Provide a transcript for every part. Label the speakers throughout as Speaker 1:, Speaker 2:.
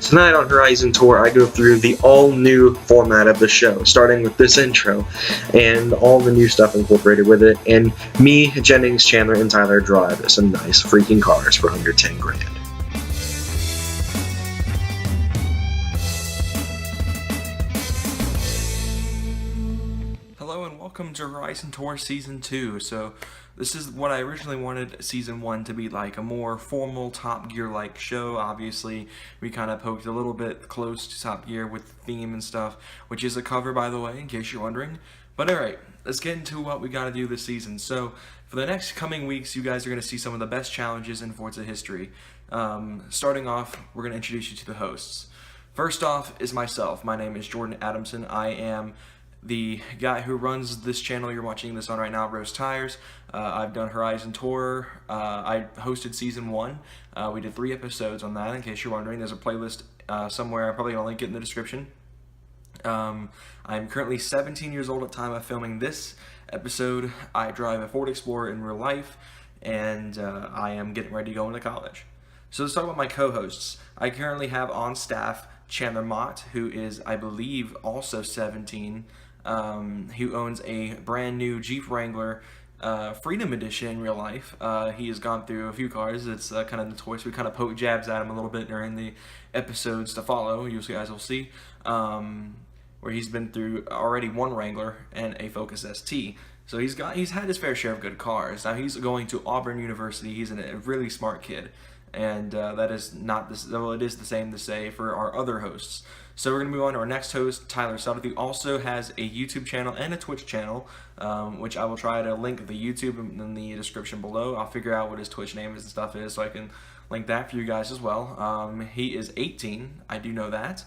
Speaker 1: Tonight on Horizon Tour, I go through the all-new format of the show, starting with this intro, and all the new stuff incorporated with it, and me, Jennings, Chandler, and Tyler drive some nice freaking cars for under 10 grand.
Speaker 2: Hello and welcome to Horizon Tour Season 2. So this is what I originally wanted Season 1 to be like, a more formal Top Gear-like show. Obviously, we kind of poked a little bit close to Top Gear with the theme and stuff, which is a cover, by the way, in case you're wondering. But alright, let's get into what we got to do this season. So for the next coming weeks, you guys are going to see some of the best challenges in Forza history. Starting off, we're going to introduce you to the hosts. First off is myself. My name is Jordan Adamson. I am the guy who runs this channel you're watching this on right now, Roast Tires. I've done Horizon Tour. I hosted Season 1. We did 3 episodes on that, in case you're wondering. There's a playlist somewhere. I'm probably going to link it in the description. I'm currently 17 years old at the time of filming this episode. I drive a Ford Explorer in real life, and I am getting ready to go into college. So let's talk about my co-hosts. I currently have on staff Chandler Mott, who is, I believe, also 17, who owns a brand new Jeep Wrangler Freedom Edition in real life. He has gone through a few cars. It's kind of notorious. We kind of poke jabs at him a little bit during the episodes to follow. You guys will see where he's been through already one Wrangler and a Focus ST. So he's had his fair share of good cars. Now he's going to Auburn University. He's a really smart kid. And that is not this. Well, it is the same to say for our other hosts. So we're going to move on to our next host, Tyler Sutter, who also has a YouTube channel and a Twitch channel, which I will try to link the YouTube in the description below. I'll figure out what his Twitch name is and stuff is, so I can link that for you guys as well. He is 18. I do know that.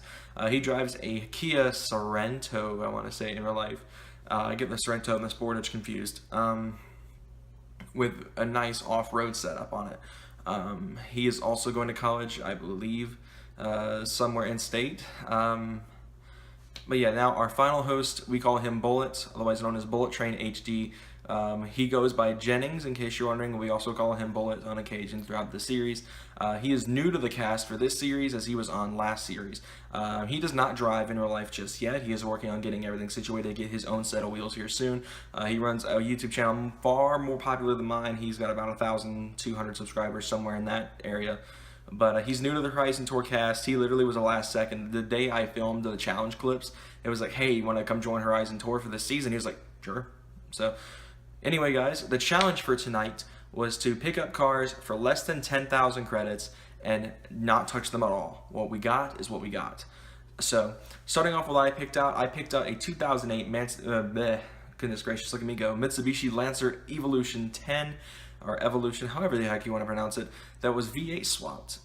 Speaker 2: He drives a Kia Sorento, I want to say, in real life. I get the Sorento and the Sportage confused, with a nice off-road setup on it. He is also going to college, I believe, somewhere in state. But yeah, now our final host, we call him Bullet, otherwise known as Bullet Train HD. He goes by Jennings, in case you're wondering. We also call him Bullet on occasion throughout the series. He is new to the cast for this series, as he was on last series. He does not drive in real life just yet. He is working on getting everything situated to get his own set of wheels here soon. He runs a YouTube channel far more popular than mine. He's got about 1,200 subscribers, somewhere in that area. But he's new to the Horizon Tour cast. He literally was the last second. The day I filmed the challenge clips, it was like, hey, you want to come join Horizon Tour for this season? He was like, sure. So anyway, guys, the challenge for tonight was to pick up cars for less than 10,000 credits and not touch them at all. What we got is what we got. So starting off with what I picked out a 2008 goodness gracious, look at me go, Mitsubishi Lancer Evolution 10, or Evolution, however the heck you want to pronounce it, that was V8 swapped.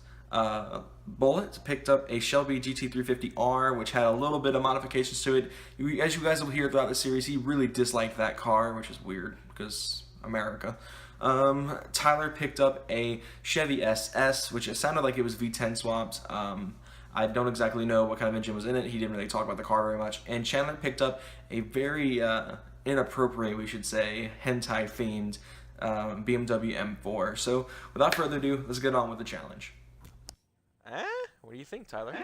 Speaker 2: Bullet picked up a Shelby GT350R, which had a little bit of modifications to it. As you guys will hear throughout the series, he really disliked that car, which is weird, because America. Tyler picked up a Chevy SS, which it sounded like it was V10 swapped. I don't exactly know what kind of engine was in it. He didn't really talk about the car very much. And Chandler picked up a very inappropriate, we should say, hentai-themed BMW M4. So without further ado, let's get on with the challenge. What do you think, Tyler?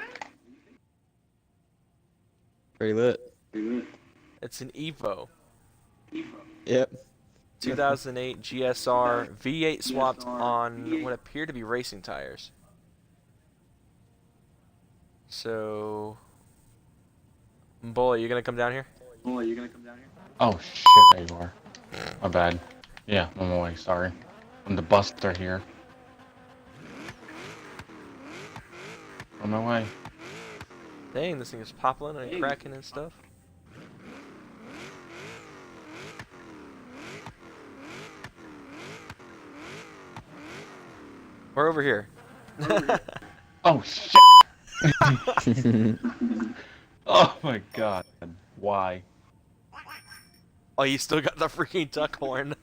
Speaker 3: Pretty lit.
Speaker 2: It's an Evo.
Speaker 3: Yep.
Speaker 2: 2008 GSR V8 swapped on what appear to be racing tires. So, Bullet, you gonna come down here?
Speaker 4: Oh shit, there you are. My bad. Yeah, I'm away, sorry. I'm the buster here. On my way.
Speaker 2: Dang, this thing is popping and cracking and stuff. We're over here.
Speaker 4: Oh shit! Oh my god. Why?
Speaker 2: Oh, you still got the freaking duck horn.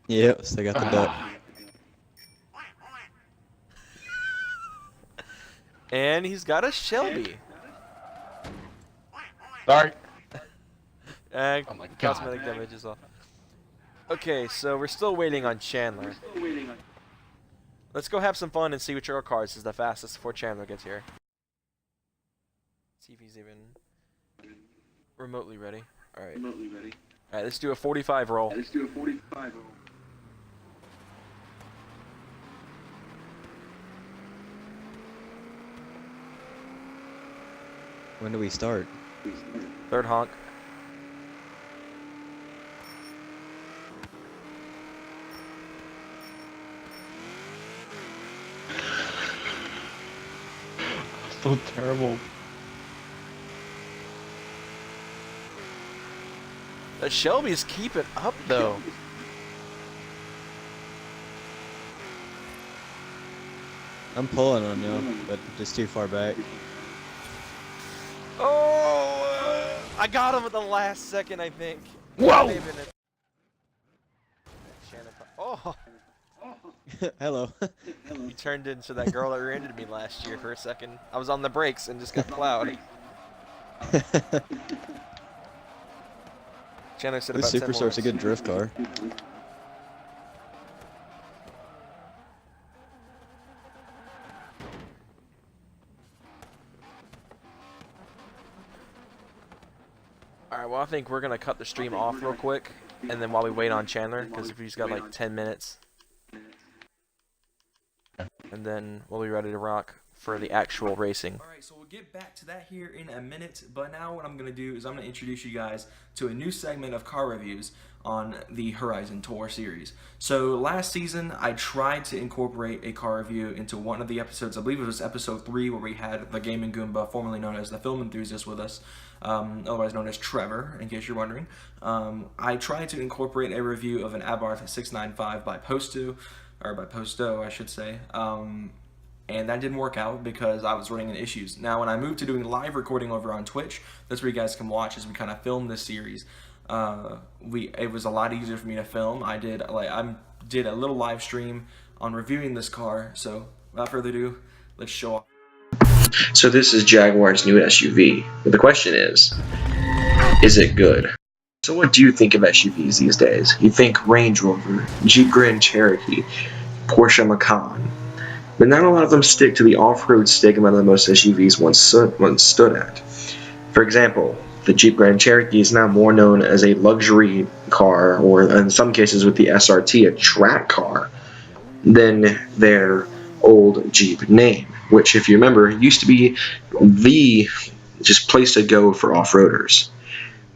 Speaker 3: Yep, still got the duck.
Speaker 2: And he's got a Shelby.
Speaker 4: Sorry.
Speaker 2: Oh
Speaker 4: my God.
Speaker 2: Cosmetic damage is off. Okay, so we're still waiting on Chandler. Let's go have some fun and see which of our cars is the fastest before Chandler gets here.
Speaker 5: See if he's even remotely ready. All right. All right, let's do a 45 roll.
Speaker 3: When do we start?
Speaker 5: Third honk.
Speaker 4: So terrible.
Speaker 5: The Shelby's keep it up though.
Speaker 3: I'm pulling on you, but just too far back.
Speaker 5: Oh, I got him at the last second, I think.
Speaker 4: Whoa!
Speaker 5: Oh,
Speaker 3: Hello.
Speaker 5: he turned into that girl that rear-ended me last year for a second. I was on the brakes and just got plowed. Chandler said
Speaker 3: The
Speaker 5: about 10
Speaker 3: Superstar's a good drift car.
Speaker 5: Alright, well I think we're gonna cut the stream off real quick, and then while we wait on Chandler, because if he's got like 10 minutes, and then we'll be ready to rock for the actual racing. Alright, so we'll get back to that here in a minute, but now what I'm gonna do is I'm gonna introduce you guys to a new segment of car reviews on the Horizon Tour series. So last season I tried to incorporate a car review into one of the episodes. I believe it was episode 3 where we had the Gaming Goomba, formerly known as the Film Enthusiast, with us, otherwise known as Trevor, in case you're wondering. I tried to incorporate a review of an Abarth 695 by Posto, I should say. And that didn't work out because I was running into issues. Now, when I moved to doing live recording over on Twitch, that's where you guys can watch as we kind of film this series. It was a lot easier for me to film. I did a little live stream on reviewing this car. So, without further ado, let's show off.
Speaker 1: So this is Jaguar's new SUV. But the question is it good? So what do you think of SUVs these days? You think Range Rover, Jeep Grand Cherokee, Porsche Macan. But not a lot of them stick to the off-road stigma that most SUVs once stood at. For example, the Jeep Grand Cherokee is now more known as a luxury car, or in some cases with the SRT, a track car, than their old Jeep name, which, if you remember, used to be the just place to go for off-roaders.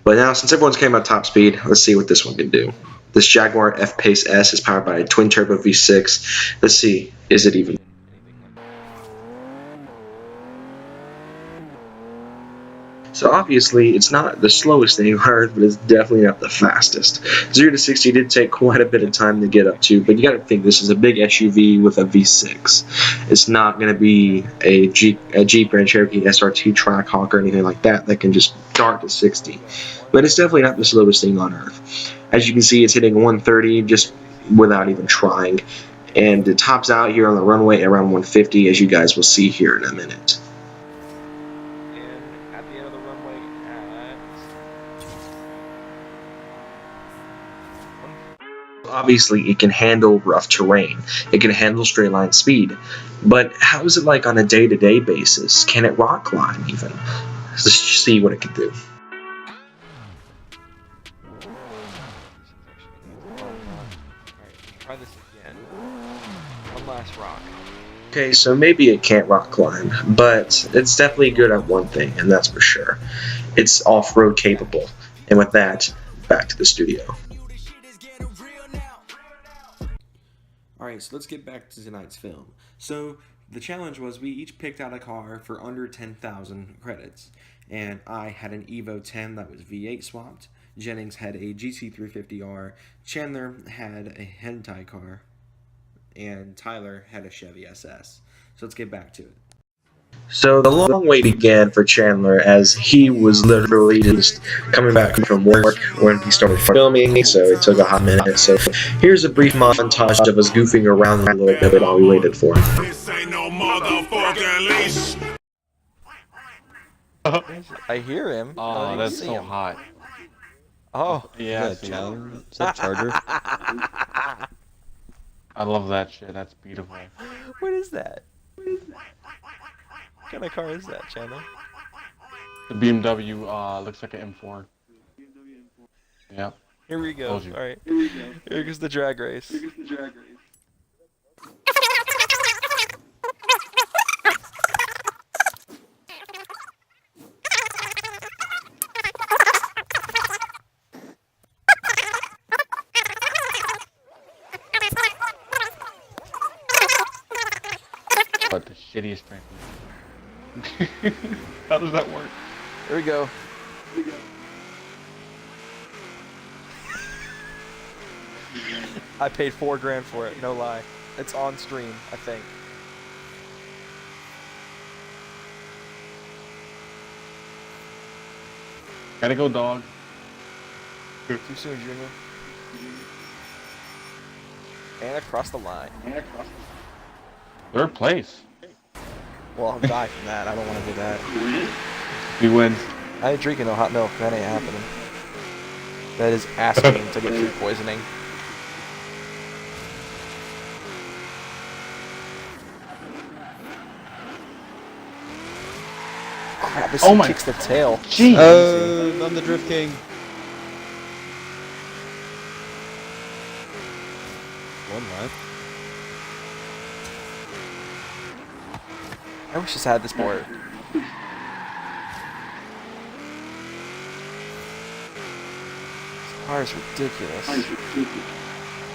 Speaker 1: But now, since everyone's came about top speed, let's see what this one can do. This Jaguar F-Pace S is powered by a twin-turbo V6. Let's see, is it even? So obviously, it's not the slowest thing on Earth, but it's definitely not the fastest. 0 to 60 did take quite a bit of time to get up to, but you got to think this is a big SUV with a V6. It's not going to be a Jeep Grand Cherokee SRT Trackhawk or anything like that can just dart to 60. But it's definitely not the slowest thing on Earth. As you can see, it's hitting 130 just without even trying, and it tops out here on the runway at around 150, as you guys will see here in a minute. Obviously, it can handle rough terrain. It can handle straight line speed. But how is it like on a day-to-day basis? Can it rock climb even? Let's see what it can do.
Speaker 5: Try this again. One last rock.
Speaker 1: Okay, so maybe it can't rock climb, but it's definitely good at one thing, and that's for sure. It's off-road capable. And with that, back to the studio.
Speaker 2: Alright, so let's get back to tonight's film. So, the challenge was we each picked out a car for under 10,000 credits. And I had an Evo 10 that was V8 swapped. Jennings had a GT350R. Chandler had a hentai car. And Tyler had a Chevy SS. So let's get back to it.
Speaker 1: So the long wait began for Chandler as he was literally just coming back from work when he started filming, so it took a hot minute. So here's a brief montage of us goofing around a little bit while we waited for him.
Speaker 5: I hear him.
Speaker 4: Oh, that's so hot.
Speaker 5: Oh,
Speaker 4: Yeah,
Speaker 3: Is that Charger?
Speaker 4: I love that shit. That's beautiful.
Speaker 5: What is that? What kind of car is that, Chandler?
Speaker 4: The BMW looks like an M4. Yep.
Speaker 5: Here we go.
Speaker 4: Told you.
Speaker 5: All right. Here goes the drag race.
Speaker 4: But the shittiest trampoline. How does that work?
Speaker 5: Here we go. I paid $4 for it, no lie. It's on stream, I think.
Speaker 4: Gotta go, dog.
Speaker 5: Too soon, Junior. And across the line.
Speaker 4: Third place.
Speaker 5: Well, I'll die from that. I don't want to do that.
Speaker 4: He wins.
Speaker 5: I ain't drinking no hot milk. That ain't happening. That is asking to get food poisoning. Crap, this thing kicks the tail.
Speaker 4: Jeez.
Speaker 3: Oh, I'm the Drift King. One left.
Speaker 5: I wish this had this board. This car is ridiculous.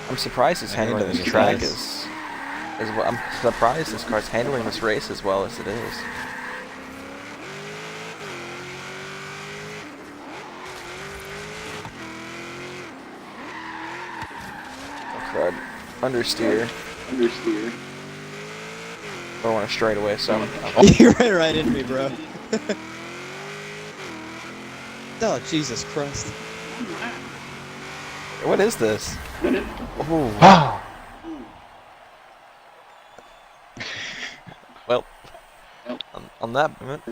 Speaker 5: I'm surprised it's handling this track as well. I'm surprised this car's handling this race as well as it is. Oh crud. Understeer. I don't want to straight away, so
Speaker 3: You ran right into me, bro. Oh, Jesus Christ.
Speaker 5: what is this? Oh.
Speaker 4: Wow.
Speaker 5: Well, on that moment.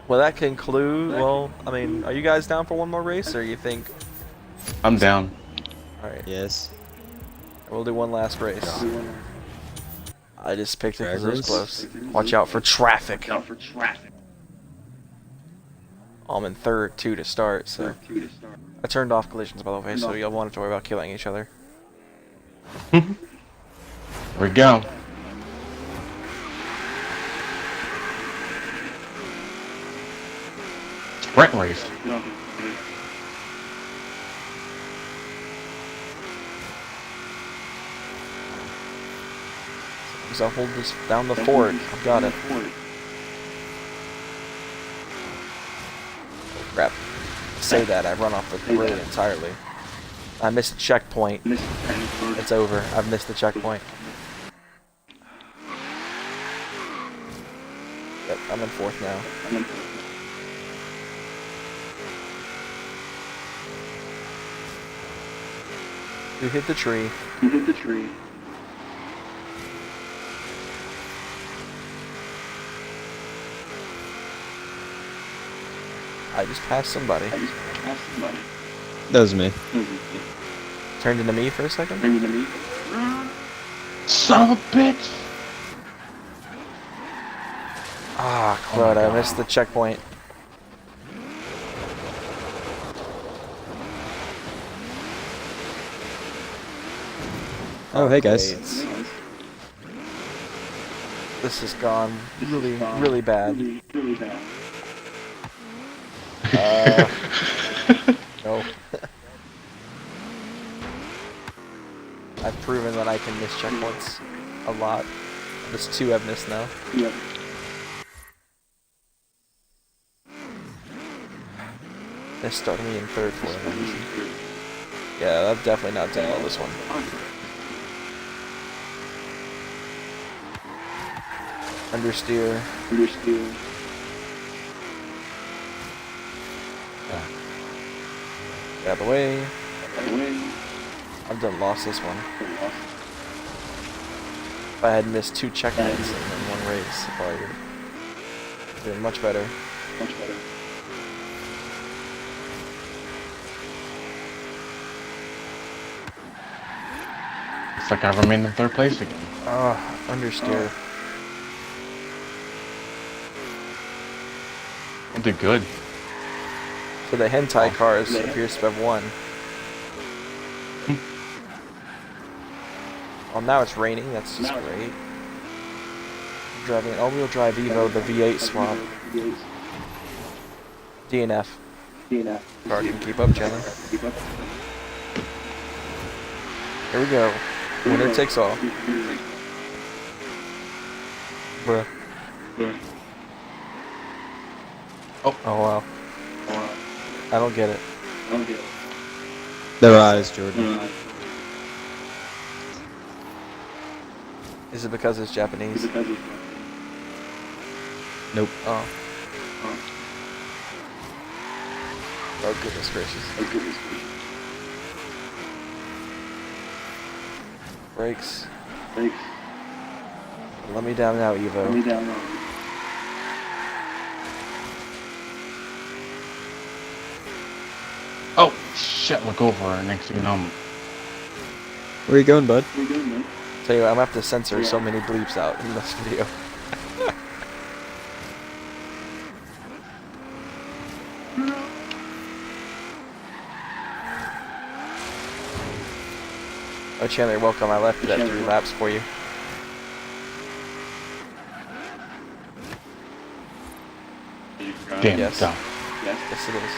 Speaker 5: Well, that conclude. Well, I mean, are you guys down for one more race, or you think?
Speaker 4: I'm down.
Speaker 5: All right,
Speaker 3: Yes.
Speaker 5: we'll do one last race. I just picked it because it was
Speaker 3: Drivers?
Speaker 5: close. Watch out for traffic. I'm in third, two to start, so I turned off collisions by the way, so you'll want to worry about killing each other.
Speaker 4: Here we go. Sprint race.
Speaker 5: So I'll hold this down the fort. I've got it. Oh, crap. Say that, I run off the road entirely. I missed a checkpoint. It's over. I've missed the checkpoint. Yep, I'm in fourth now. You hit the tree. I just passed somebody.
Speaker 3: That was me.
Speaker 5: Turned into me for a second.
Speaker 4: Son of a bitch.
Speaker 5: Ah, crud, I missed the checkpoint.
Speaker 3: Oh, hey guys.
Speaker 5: Okay, this has gone really, really bad. No. I've proven that I can miss checkpoints a lot. There's 2 I've missed now. They're starting me in third for a reason. Yeah, I've definitely not done well this one. Understeer. Get out of the way. I've done lost this one. If I had missed 2 checkpoints in one race, I probably would have been much better.
Speaker 4: Looks like I remain in third place again.
Speaker 5: Understeer.
Speaker 4: I did good.
Speaker 5: So the hentai cars appears to have won. Well, now it's raining. That's just great. I'm driving an all-wheel drive Evo, the V8 swap. DNF. Car can keep up, Chandler. Here we go. Winner takes all. Bruh. Oh wow. I don't get it.
Speaker 3: Their eyes, Jordan.
Speaker 5: Is it because it's Japanese?
Speaker 3: Nope.
Speaker 5: Oh. Oh goodness gracious. Brakes. Let me down now, Evo.
Speaker 4: Oh shit! Look over. Next thing you know,
Speaker 3: Where you going, bud?
Speaker 5: Tell you what, I'm gonna have to censor so many bleeps out in this video. Oh, Chandler, welcome. I left it at 3 laps for you.
Speaker 4: damn
Speaker 5: Yes.
Speaker 4: dumb.
Speaker 5: Yes, it is.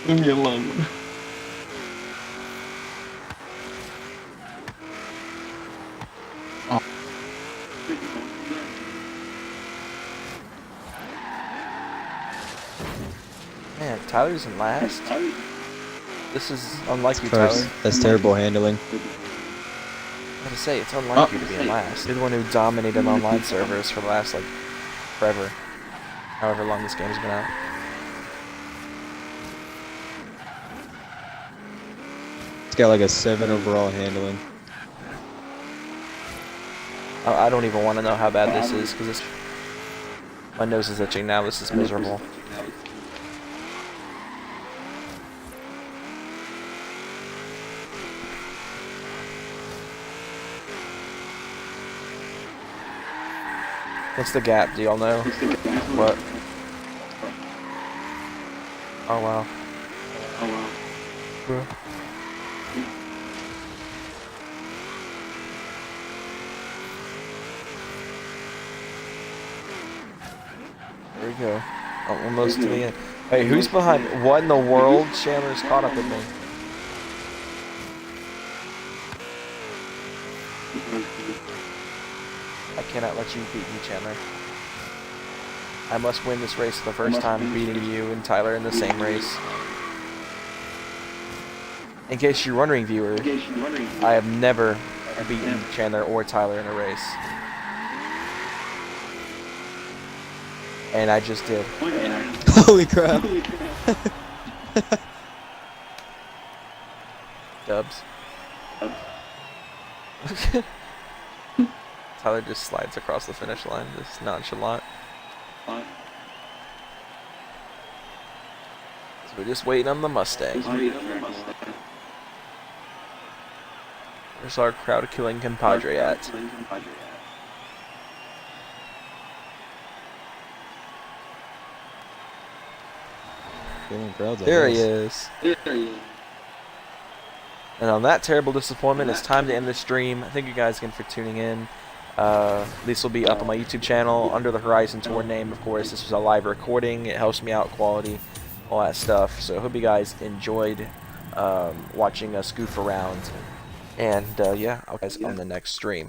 Speaker 4: Leave me alone.
Speaker 5: Man, Tyler's in last. This is unlike you, Tyler.
Speaker 3: That's terrible handling.
Speaker 5: I was gonna say, it's unlike you to be in last. You're the one who dominated online servers for the last, like, forever. However long this game's been out.
Speaker 3: It's got like a 7 overall handling.
Speaker 5: I don't even want to know how bad this is, because my nose is itching now. This is miserable. What's the gap? Do y'all know? What? Oh wow. Bruh. There we go. Almost to the end. Hey, who's behind? What in the world? Chandler's caught up with me. I cannot let you beat me, Chandler. I must win this race for the first time, beating you and Tyler in the same race. In case you're wondering, viewer, I have never beaten Chandler or Tyler in a race. And I just did.
Speaker 3: Holy crap.
Speaker 5: Dubs. Tyler just slides across the finish line, just nonchalant. So we're just waiting on the Mustang. Where's our crowd-killing compadre at? There he is. And on that terrible disappointment, it's time to end the stream. Thank you guys again for tuning in. This will be up on my YouTube channel under the Horizon Tour name, of course. This was a live recording. It helps me out quality, all that stuff. So I hope you guys enjoyed watching us goof around. And yeah, I'll see you guys on the next stream.